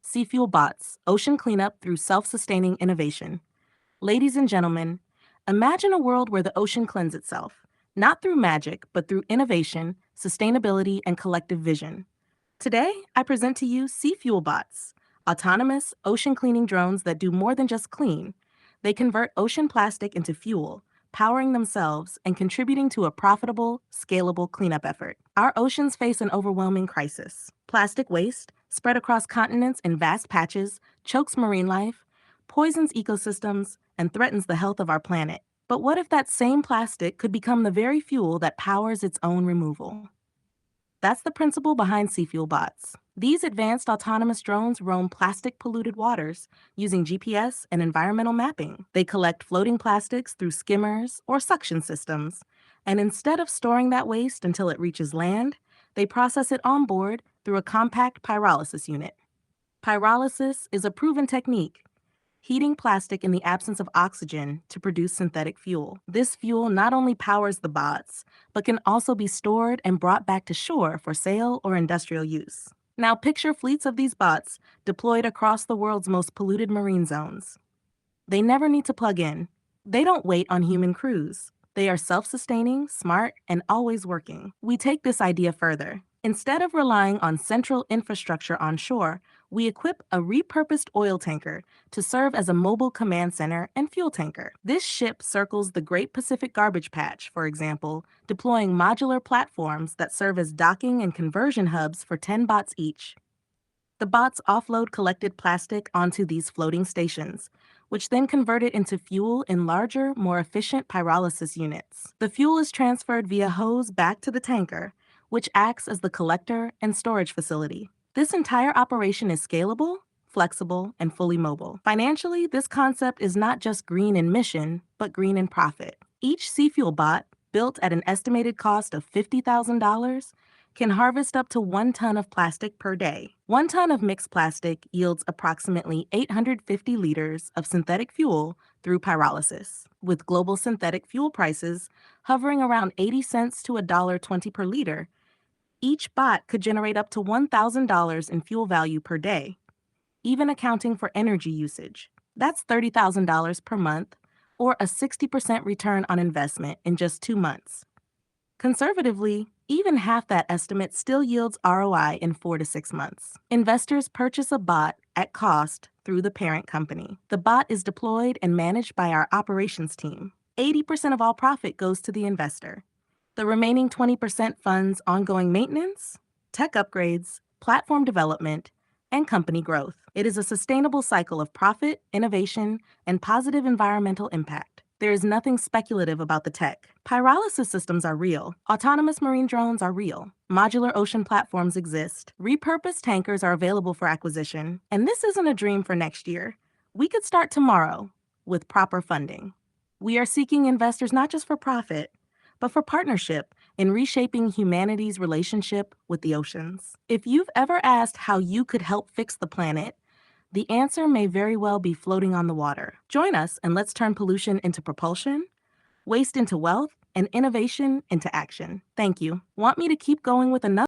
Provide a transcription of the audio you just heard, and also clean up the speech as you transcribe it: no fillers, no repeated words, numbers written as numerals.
SeaFuel Bots, ocean cleanup through self-sustaining innovation. Ladies and gentlemen, imagine a world where the ocean cleans itself, not through magic, but through innovation, sustainability, and collective vision. Today, I present to you SeaFuel Bots, autonomous ocean cleaning drones that do more than just clean. They convert ocean plastic into fuel, powering themselves and contributing to a profitable, scalable cleanup effort. Our oceans face an overwhelming crisis. Plastic waste, spread across continents in vast patches, chokes marine life, poisons ecosystems, and threatens the health of our planet. But what if that same plastic could become the very fuel that powers its own removal? That's the principle behind SeaFuel Bots. These advanced autonomous drones roam plastic-polluted waters using GPS and environmental mapping. They collect floating plastics through skimmers or suction systems, and instead of storing that waste until it reaches land, they process it on board through a compact pyrolysis unit. Pyrolysis is a proven technique, heating plastic in the absence of oxygen to produce synthetic fuel. This fuel not only powers the bots, but can also be stored and brought back to shore for sale or industrial use. Now picture fleets of these bots deployed across the world's most polluted marine zones. They never need to plug in. They don't wait on human crews. They are self-sustaining, smart, and always working. We take this idea further. Instead of relying on central infrastructure on shore, we equip a repurposed oil tanker to serve as a mobile command center and fuel tanker. This ship circles the Great Pacific Garbage Patch, for example, deploying modular platforms that serve as docking and conversion hubs for 10 bots each. The bots offload collected plastic onto these floating stations, which then convert it into fuel in larger, more efficient pyrolysis units. The fuel is transferred via hose back to the tanker, which acts as the collector and storage facility. This entire operation is scalable, flexible, and fully mobile. Financially, this concept is not just green in mission, but green in profit. Each SeaFuel bot, built at an estimated cost of $50,000, can harvest up to 1 ton of plastic per day. 1 ton of mixed plastic yields approximately 850 liters of synthetic fuel through pyrolysis. With global synthetic fuel prices hovering around 80 cents to $1.20 per liter, each bot could generate up to $1,000 in fuel value per day, even accounting for energy usage. That's $30,000 per month, or a 60% return on investment in just 2 months. Conservatively, even half that estimate still yields ROI in 4 to 6 months. Investors purchase a bot at cost through the parent company. The bot is deployed and managed by our operations team. 80% of all profit goes to the investor. The remaining 20% funds ongoing maintenance, tech upgrades, platform development, and company growth. It is a sustainable cycle of profit, innovation, and positive environmental impact. There is nothing speculative about the tech. Pyrolysis systems are real. Autonomous marine drones are real. Modular ocean platforms exist. Repurposed tankers are available for acquisition. And this isn't a dream for next year. We could start tomorrow with proper funding. We are seeking investors not just for profit, but for partnership in reshaping humanity's relationship with the oceans. If you've ever asked how you could help fix the planet, the answer may very well be floating on the water. Join us and let's turn pollution into propulsion, waste into wealth, and innovation into action. Thank you. Want me to keep going with another?